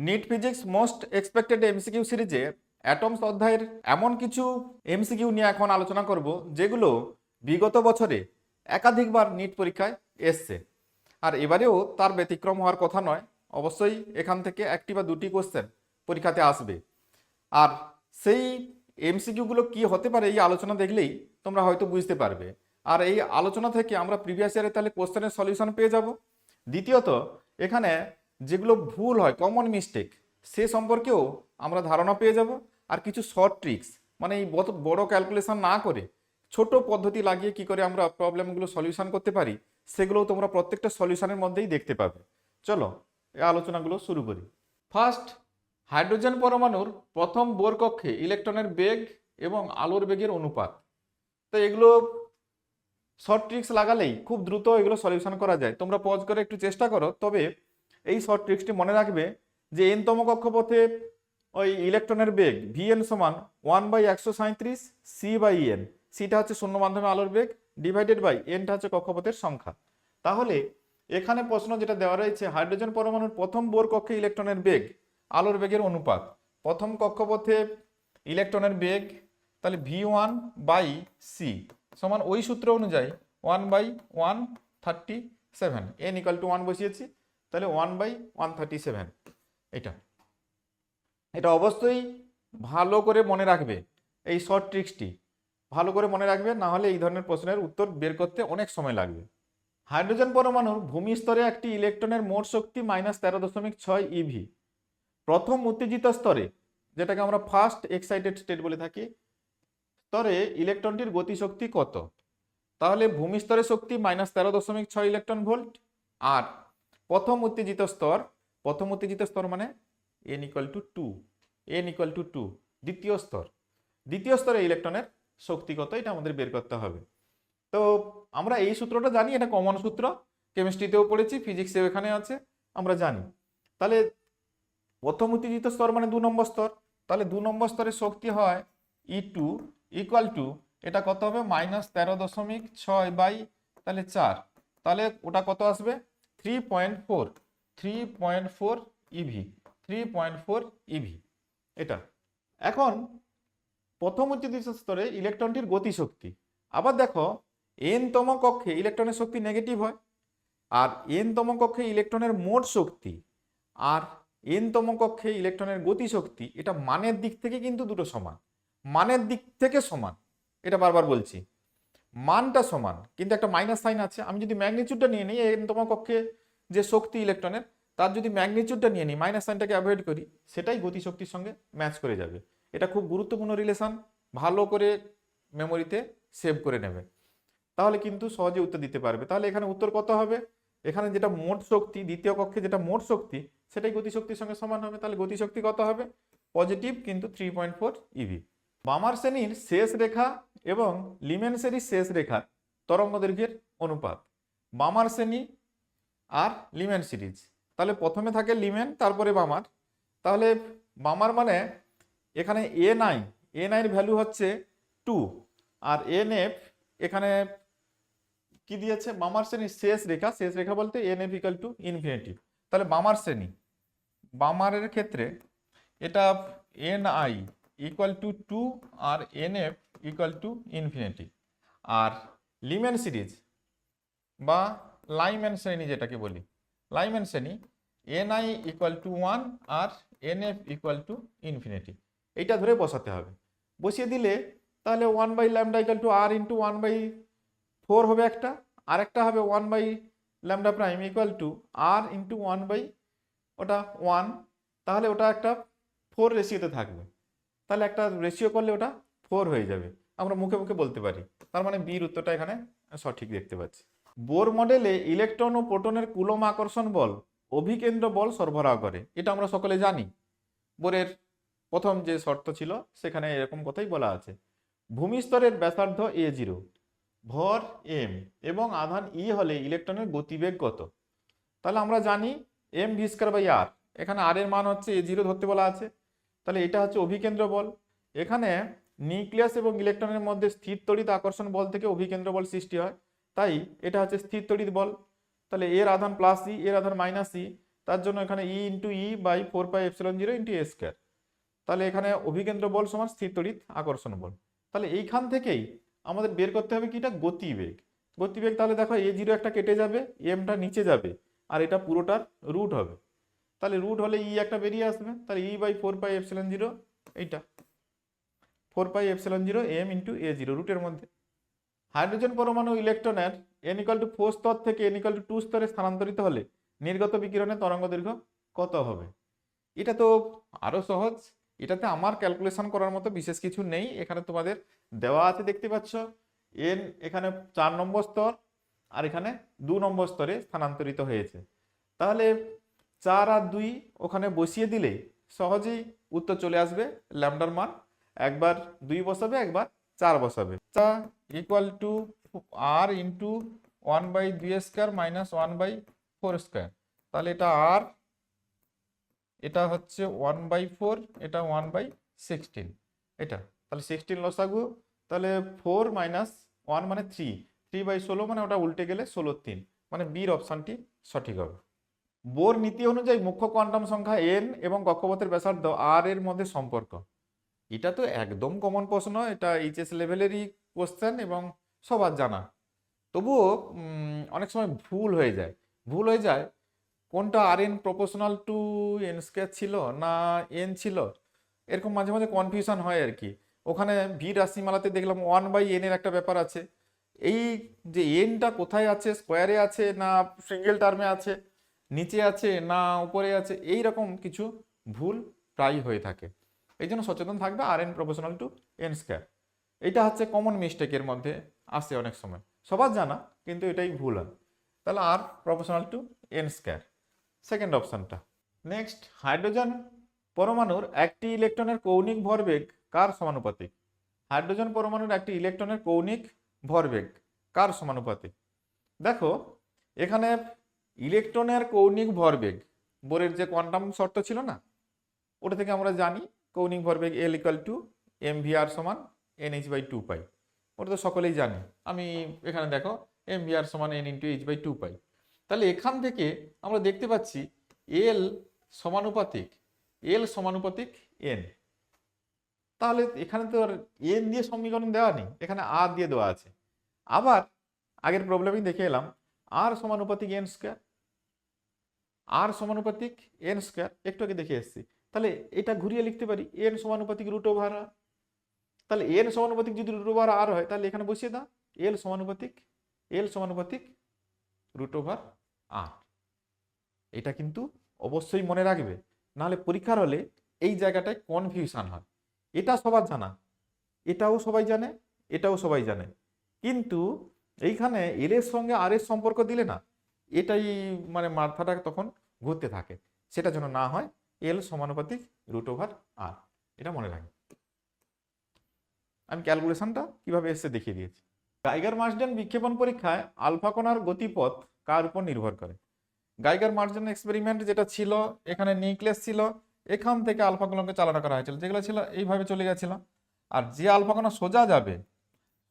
NEET physics most expected MCQ সিরিজে atoms অধ্যায়ের এমন কিছু এমসিকিউ নিয়ে এখন আলোচনা করব যেগুলো বিগত বছরে একাধিকবার নিট পরীক্ষায় এসছে। আর এবারেও তার ব্যতিক্রম হওয়ার কথা নয়। অবশ্যই এখান থেকে একটি বা দুটি কোশ্চেন পরীক্ষাতে আসবে। আর সেই এমসিকিউগুলো কি হতে পারে এই আলোচনা দেখলেই তোমরা হয়তো বুঝতে পারবে। আর এই আলোচনা থেকে আমরা প্রিভিয়াস ইয়ারে তাহলে কোশ্চেনের সলিউশন পেয়ে যাব। দ্বিতীয়ত, এখানে যেগুলো ভুল হয়, কমন মিস্টেক, সে সম্পর্কেও আমরা ধারণা পেয়ে যাব। আর কিছু শর্ট ট্রিক্স, মানে এই বড় ক্যালকুলেশন না করে ছোট পদ্ধতি লাগিয়ে কি করে আমরা প্রবলেমগুলো সলিউশন করতে পারি, সেগুলোও তোমরা প্রত্যেকটা সলিউশনের মধ্যেই দেখতে পাবে। চলো এই আলোচনাগুলো শুরু করি। ফার্স্ট, হাইড্রোজেন পরমাণুর প্রথম বোর কক্ষে ইলেকট্রনের বেগ এবং আলোর বেগের অনুপাত। তো এগুলো শর্ট ট্রিক্স লাগালেই খুব দ্রুত এগুলো সলিউশন করা যায়। তোমরা পজ করে একটু চেষ্টা করো। তবে এই শর্ট ট্রিক্সটি মনে রাখবে যে এনতম কক্ষপথে ওই ইলেকট্রনের বেগ ভিএন সমান 1/137 c/n। সিটা হচ্ছে শূন্য মাধ্যমে আলোর বেগ ডিভাইডেড বাই এনটা হচ্ছে কক্ষপথের সংখ্যা। তাহলে এখানে প্রশ্ন যেটা দেওয়া রয়েছে, হাইড্রোজেন পরমাণুর প্রথম বোর কক্ষে ইলেকট্রনের বেগ আলোর বেগের অনুপাত। প্রথম কক্ষপথে ইলেকট্রনের বেগ, তাহলে v1/c সমান ওই সূত্র অনুযায়ী 1/137, n = 1 বসিয়েছি, তাহলে 1/137। এটা অবশ্যই ভালো করে মনে রাখবে। এই শর্ট ট্রিক্সটি ভালো করে মনে রাখবে, না হলে এই ধরনের প্রশ্নের উত্তর বের করতে অনেক সময় লাগবে। হাইড্রোজেন পরমাণুর ভূমি স্তরে একটি ইলেকট্রনের মোট শক্তি -13.6 eV। প্রথম উত্তেজিত স্তরে, যেটাকে আমরা ফার্স্ট এক্সাইটেড স্টেট বলে থাকি, স্তরে ইলেকট্রনটির গতিশক্তি কত? তাহলে ভূমি স্তরের শক্তি -13.6 ইলেকট্রন ভোল্ট। আর প্রথম উত্তেজিত স্তর মানে n = 2। দ্বিতীয় স্তরে ইলেকট্রনের শক্তি কত, এটা আমাদের বের করতে হবে। তো আমরা এই সূত্রটা জানি, এটা কমন সূত্র, কেমিস্ট্রিতেও পড়েছি, ফিজিক্সেও এখানে আছে, আমরা জানি। তাহলে প্রথম উত্তেজিত স্তর মানে 2 নম্বর স্তর। তাহলে 2 নম্বর স্তরের শক্তি হয় E2 = এটা কত হবে -13.6 তাহলে 4। তাহলে ওটা কত আসবে 3.4 eV। এটা এখন প্রথম উত্তেজিত স্তরে ইলেকট্রনটির গতিশক্তি। আবার দেখো, n তম কক্ষে ইলেকট্রনের শক্তি নেগেটিভ হয়। আর n তম কক্ষে ইলেকট্রনের মোট শক্তি আর n তম কক্ষে ইলেকট্রনের গতিশক্তি, এটা মানের দিক থেকে কিন্তু দুটো সমান। মানের দিক থেকে সমান, এটা বারবার বলছি, মানটা সমান, কিন্তু একটা মাইনাস সাইন আছে। আমি যদি ম্যাগনিচিউডটা নিয়ে নিই, n তম কক্ষে যে শক্তি ইলেকট্রনের, তার যদি ম্যাগনিচিউডটা নিয়ে নিই, মাইনাস সাইনটাকে অ্যাভয়েড করি, সেটাই গতিশক্তির সঙ্গে ম্যাচ করে যাবে। এটা খুব গুরুত্বপূর্ণ রিলেশন, ভালো করে মেমোরিতে সেভ করে নেবে, তাহলে কিন্তু সহজে উত্তর দিতে পারবে। তাহলে এখানে উত্তর কত হবে? এখানে যেটা মোট শক্তি, দ্বিতীয় কক্ষে যেটা মোট শক্তি, সেটাই গতিশক্তির সঙ্গে সমান হবে। তাহলে গতিশক্তি কত হবে? পজিটিভ, কিন্তু 3.4 eV। বামার শ্রেণীর শেষ রেখা এবং লিমেন শ্রেণীর শেষ রেখার তরঙ্গ দৈর্ঘ্যের অনুপাত। বামার শ্রেণী আর লিমেন সিরিজ, তাহলে প্রথমে থাকে লিমেন, তারপরে বামার। তাহলে বামার মানে এখানে এনআই এর ভ্যালু হচ্ছে 2, আর এনএফ এখানে কি দিয়েছে? বামার শ্রেণীর শেষ রেখা বলতে এনএফ =∞। তাহলে বামার শ্রেণী, বামারের ক্ষেত্রে এটা এনআই = 2 আর এনএফ =∞। আর লিমেন সিরিজ বা লাইম্যান শ্রেণী যেটাকে বলি, লাইম্যান শ্রেণী এনআই = 1 আর এনএফ =∞। এইটা ধরে বসাতে হবে। বসিয়ে দিলে তাহলে 1/λ = r × 1/4 হবে একটা, আর একটা হবে 1/λ' = r × 1/1। তাহলে ওটা একটা 4 রেশিওতে থাকবে। তাহলে একটা রেশিও করলে ওটা 4 হয়ে যাবে, আমরা মুখে মুখে বলতে পারি। তার মানে বির উত্তরটা এখানে সঠিক দেখতে পাচ্ছি। বোর মডেলে ইলেকট্রন ও প্রোটনের কুলম্ব আকর্ষণ বল অভিকেন্দ্র বল সরবরাহ করে, এটা আমরা সকলে জানি। বোরের প্রথম যে শর্ত ছিল সেখানে এরকম কথাই বলা আছে। ভূমি স্তরের ব্যাসার্ধ a0, ভর m এবং আধান e হলে ইলেকট্রনের গতিবেগ কত? তাহলে আমরা জানি mv²/r, এখানে r এর মান হচ্ছে a0 ধরতে বলা আছে। তাহলে এটা হচ্ছে অভিকেন্দ্র বল। এখানে নিউক্লিয়াস এবং ইলেকট্রনের মধ্যে স্থির তড়িৎ আকর্ষণ বল থেকে অভিকেন্দ্র বল সৃষ্টি হয়, তাই এটা হচ্ছে স্থির তড়িৎ বল। তাহলে এর আধান +e, এর আধান -e, তার জন্য এখানে E into E by 4πε0 into A square. তাহলে এখানে অভিকেন্দ্র বল সমান স্থির তড়িৎ আকর্ষণ বল। তাহলে এইখান থেকেই আমাদের বের করতে হবে কিটা, গতিবেগ। গতিবেগ তাহলে দেখো a0 একটা কেটে যাবে, এমটা নিচে যাবে, আর এটা পুরোটার রুট হবে। তাহলে রুট হলে ই একটা বেরিয়ে আসবে, তাহলে ই বাই 4πε0 এইটা 4πε0 এম ইন্টু a0 রুটের মধ্যে। হাইড্রোজেন পরমাণু ইলেকট্রনের n=4 স্তর থেকে n=2 স্তরে স্থানান্তরিত হলে নির্গত বিকিরণের তরঙ্গ দৈর্ঘ্য কত হবে? এটা তো আরো সহজ। এটাতে আমার ক্যালকুলেশন করার মতো বিশেষ কিছু নেই। এখানে তোমাদের দেওয়া আছে, দেখতে পাচ্ছ এন এখানে 4 নম্বর স্তর আর এখানে 2 নম্বর স্তরে স্থানান্তরিত হয়েছে। তাহলে 4 আর 2 ওখানে বসিয়ে দিলে সহজেই উত্তর চলে আসবে। ল্যামডার মান একবার 2 বসাবে, একবার 4 বসাবে। ইকুয়াল টু আর ইন্টু 1/2² মাইনাস 1/4²। তাহলে এটা আর, এটা হচ্ছে 1/4, এটা 1/16 এটা। তাহলে 16 লসাগু, তাহলে 4 মাইনাস 1 মানে 3, 3/16 মানে ওটা উল্টে গেলে 16/3, মানে বির অপশানটি সঠিক হবে। বোর নীতি অনুযায়ী মুখ্য কোয়ান্টাম সংখ্যা n এবং কক্ষপথের ব্যাসার্ধ r এর মধ্যে সম্পর্ক। এটা তো একদম কমন প্রশ্ন, এটা এইচএস লেভেলেরই কোশ্চেন এবং সবার জানা। তবুও অনেক সময় ভুল হয়ে যায় কোনটা R N proportional to N square ছিল না এন ছিল, এরকম মাঝে মাঝে কনফিউশন হয় আর কি। ওখানে ভি রাশিমালাতে দেখলাম 1/n এর একটা ব্যাপার আছে। এই যে এনটা কোথায় আছে, স্কোয়ারে আছে না সিঙ্গেল টার্মে আছে, নিচে আছে না উপরে আছে, এই রকম কিছু ভুল প্রায় হয়ে থাকে। এই জন্য সচেতন থাকবে, R N proportional to N square এইটা হচ্ছে কমন মিস্টেকের মধ্যে আসে অনেক সময়, সবার জানা কিন্তু এটাই ভুল হয়। তাহলে R proportional to N square second অপশনটা। নেক্সট, হাইড্রোজেন পরমাণুর একটি ইলেকট্রনের কৌণিক ভরবেগ কার সমানুপাতিক? হাইড্রোজেন পরমাণুর একটি ইলেকট্রনের কৌণিক ভরবেগ কার সমানুপাতিক? দেখো এখানে ইলেকট্রনের কৌণিক ভরবেগ, বোরের যে কোয়ান্টাম শর্ত ছিল না, ওটা থেকে আমরা জানি কৌণিক ভরবেগ L = mvr সমান nh/2π। ওটা তো সকলেই জানি। আমি এখানে দেখো mvr সমান n × h/2π। তাহলে এখান থেকে আমরা দেখতে পাচ্ছি L সমানুপাতিক n। তাহলে এখানে তো আর n দিয়ে সমীকরণ দেওয়া নেই, এখানে r দিয়ে দেওয়া আছে। আবার আগের প্রবলেমেই দেখে এলাম r সমানুপাতিক n স্কয়ার, r সমানুপাতিক n স্কয়ার একটু আগে দেখে এসেছি। তাহলে এটা ঘুরিয়ে লিখতে পারি n সমানুপাতিক √r। তাহলে n সমানুপাতিক যদি √r হয় তাহলে এখানে বসিয়ে দাও L সমানুপাতিক √r। এটা কিন্তু অবশ্যই মনে রাখবে, নাহলে পরীক্ষার হলে এই জায়গাটায় কনফিউশন হয়। এটা সবার জানা, এটাও সবাই জানে, এটাও সবাই জানে, কিন্তু এইখানে এল এর সঙ্গে আর এর সম্পর্ক দিলে না এটাই মানে মাথাটা তখন ঘুরতে থাকে। সেটা যেন না হয়, L সমানুপাতিক √r, এটা মনে রাখবে। আমি ক্যালকুলেশনটা কিভাবে এসে দেখিয়ে দিয়েছি। গাইগার মার্সডেন বিক্ষেপণ পরীক্ষায় আলফা কণার গতিপথ কার উপর নির্ভর করে? গাইগার মার্সডেন এক্সপেরিমেন্ট যেটা ছিল, এখানে নিউক্লিয়াস ছিল, এখান থেকে আলফা কণাকে চালনা করা হয়েছিল, যেগুলো ছিল এইভাবে চলে গেছিল। আর যে আলফা কণা সোজা যাবে,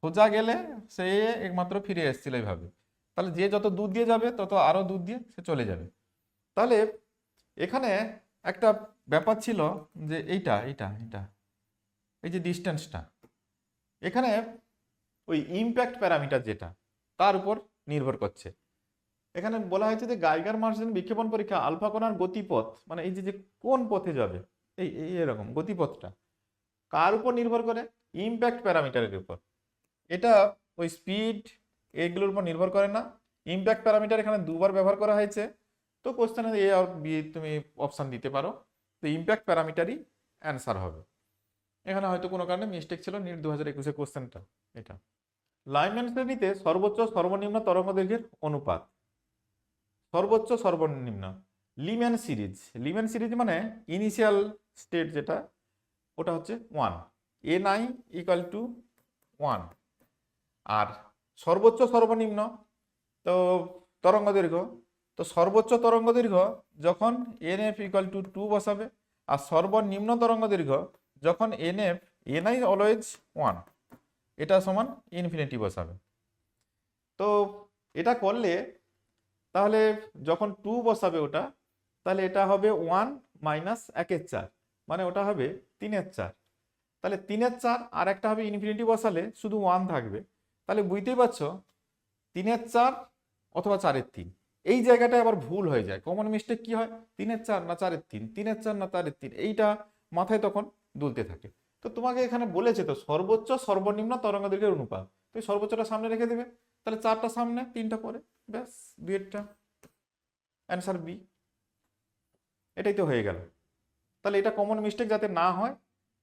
সোজা গেলে সে একমাত্র ফিরে এসেছিল এইভাবে। তাহলে যে যত দূর দিয়ে যাবে তত আরো দূর দিয়ে সে চলে যাবে। তাহলে এখানে একটা ব্যাপার ছিল যে এইটা এই যে ডিস্টেন্সটা, এখানে ওই ইম্প্যাক্ট প্যারামিটার যেটা, তার উপর নির্ভর করছে। এখানে বলা হয়েছে যে গাইগার মার্সডেন বিক্ষেপণ পরীক্ষা আলফা কণার গতিপথ, মানে এই যে কোন পথে যাবে এই এরকম গতিপথটা কার উপর নির্ভর করে? ইম্প্যাক্ট প্যারামিটারের উপর। এটা ওই স্পিড এগুলোর উপর নির্ভর করে না। ইম্প্যাক্ট প্যারামিটার এখানে দুবার ব্যবহার করা হয়েছে, তো কোশ্চেনে এ আর বি তুমি অপশান দিতে পারো। তো ইম্প্যাক্ট প্যারামিটারই অ্যান্সার হবে। এখানে হয়তো কোনো কারণে মিস্টেক ছিল, নিট 2021 কোশ্চেনটা এটা। লাইম্যান শ্রেণীতে সর্বোচ্চ সর্বনিম্ন তরঙ্গ দৈর্ঘ্যের অনুপাত, সর্বোচ্চ সর্বনিম্ন লিম্যান সিরিজ মানে ইনিশিয়াল স্টেট যেটা, ওটা হচ্ছে 1, ni = 1। আর সর্বোচ্চ সর্বনিম্ন তো তরঙ্গ দৈর্ঘ্য, তো সর্বোচ্চ তরঙ্গ দৈর্ঘ্য যখন nf = 2 বসাবে, আর সর্বনিম্ন তরঙ্গ দৈর্ঘ্য যখন ni অলওয়েজ 1, এটা সমান ইনফিনিটি বসাবে। তো এটা করলে তাহলে যখন 2 বসাবে ওটা, তাহলে এটা হবে 1 মাইনাস 1/4, মানে ওটা হবে 3/4। তাহলে 3/4 আর একটা হবে ইনফিনিটি বসালে শুধু 1 থাকবে। তাহলে বুঝতেই পারছো 3/4 অথবা 4/3, এই জায়গাটায় আবার ভুল হয়ে যায়। কমন মিস্টেক কি হয়, 3/4 না 4/3, 3/4 না 4/3, এইটা মাথায় তখন দুলতে থাকে। তো তোমাকে এখানে বলেছে তো সর্বোচ্চ সর্বনিম্ন তরঙ্গ দৈর্ঘ্যের অনুপাত, তো এই সর্বোচ্চটা সামনে রেখে দেবে। তাহলে 4টা সামনে 3টা পরে, ব্যাস দুইটা অ্যান্সার বি। এটাই তো হয়ে গেল। তাহলে এটা কমন মিস্টেক যাতে না হয়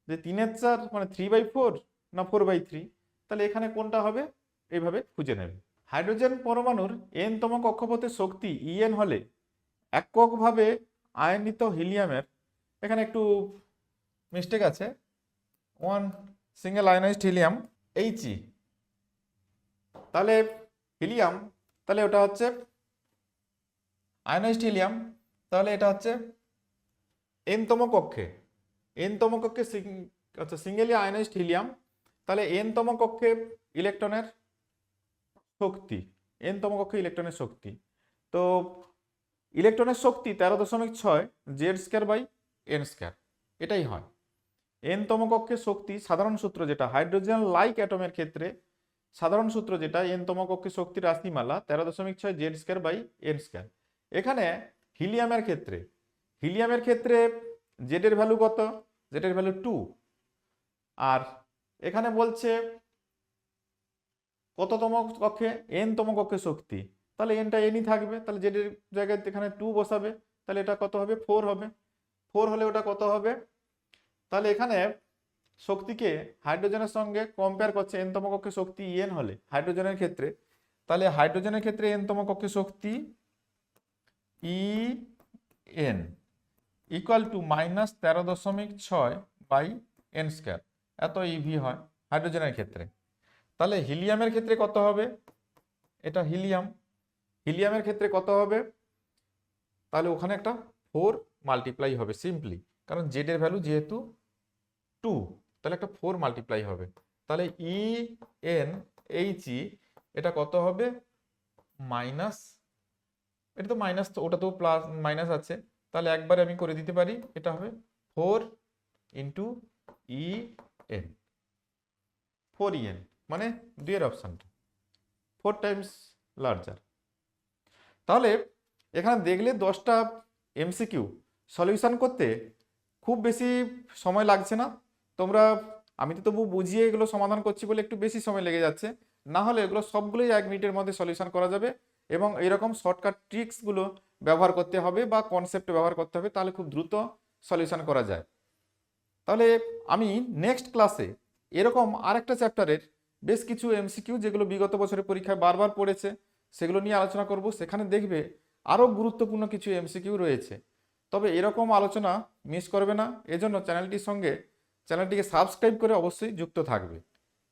যে 3/4 মানে 3/4 না 4/3, তাহলে এখানে কোনটা হবে এইভাবে খুঁজে নেবে। হাইড্রোজেন পরমাণুর n তম কক্ষপথের শক্তি En হলে এককভাবে আয়নিত হিলিয়ামের, এখানে একটু মিস্টেক আছে, 1 সিঙ্গেল আয়নাইজড হিলিয়াম He, তাহলে হিলিয়াম, তাহলে ওটা হচ্ছে আয়নাইজড হিলিয়াম, তাহলে এটা হচ্ছে n তম কক্ষে, n তম কক্ষে আচ্ছা সিঙ্গেলি আয়নাইজড হিলিয়াম, তাহলে n তম কক্ষে ইলেকট্রনের শক্তি, n তম কক্ষে ইলেকট্রনের শক্তি, তো ইলেকট্রনের শক্তি 13.6 Z²/n², এটাই হয় n তম কক্ষের শক্তি। সাধারণ সূত্র যেটা হাইড্রোজেন লাইক অ্যাটমের ক্ষেত্রে, সাধারণ সূত্র যেটা n তম কক্ষের শক্তির রাশিমালা 13.6 Z²/n²। এখানে হিলিয়ামের ক্ষেত্রে, হিলিয়ামের ক্ষেত্রে জেড এর ভ্যালু কত, জেড এর ভ্যালু 2, আর এখানে বলছে কততম কক্ষে, n তম কক্ষে শক্তি, তাহলে nটা nই থাকবে, তাহলে জেড এর জায়গায় এখানে 2 বসাবে, তাহলে এটা কত হবে 4 হবে, 4 হলে ওটা কত হবে, তাহলে এখানে শক্তিকে হাইড্রোজেনের সঙ্গে কম্পেয়ার করছে n তম কক্ষে শক্তি En হলে হাইড্রোজেনের ক্ষেত্রে, তাহলে হাইড্রোজেনের ক্ষেত্রে n তম কক্ষে শক্তি En ইকুয়াল টু -13.6/n², এত ইভি হয় হাইড্রোজেনের ক্ষেত্রে। তাহলে হিলিয়ামের ক্ষেত্রে কত হবে, এটা হিলিয়াম, হিলিয়ামের ক্ষেত্রে কত হবে, তাহলে ওখানে একটা 4 মাল্টিপ্লাই হবে সিম্পলি, কারণ জেড এর ভ্যালু যেহেতু 2, তাহলে একটা 4 মাল্টিপ্লাই হবে, তাহলে EnHe এটা কত হবে মাইনাস, এটা তো মাইনাস, তো ওটা তো প্লাস মাইনাস আছে, তাহলে একবারে আমি করে দিতে পারি, এটা হবে 4 ইন্টু En, 4En মানে 2 এর অপশানটা 4 টাইমস লার্জার। তাহলে এখানে দেখলে 10টা এমসিকিউ সলিউশন করতে খুব বেশি সময় লাগছে না। তোমরা, আমি তো তবু বুঝিয়ে এগুলো সমাধান করছি বলে একটু বেশি সময় লেগে যাচ্ছে, না হলে এগুলো সবগুলোই 1 মিনিটের মধ্যে সলিউশন করা যাবে, এবং এইরকম শর্টকাট ট্রিক্সগুলো ব্যবহার করতে হবে বা কনসেপ্ট ব্যবহার করতে হবে, তাহলে খুব দ্রুত সলিউশন করা যায়। তাহলে আমি নেক্সট ক্লাসে এরকম আরেকটা চ্যাপ্টারের বেশ কিছু এমসিকিউ যেগুলো বিগত বছরের পরীক্ষায় বারবার পড়েছে সেগুলো নিয়ে আলোচনা করব, সেখানে দেখবে আরও গুরুত্বপূর্ণ কিছু এমসিকিউ রয়েছে। তবে এরকম আলোচনা মিস করবে না, এজন্য চ্যানেলটিকে সাবস্ক্রাইব করে অবশ্যই যুক্ত থাকবে।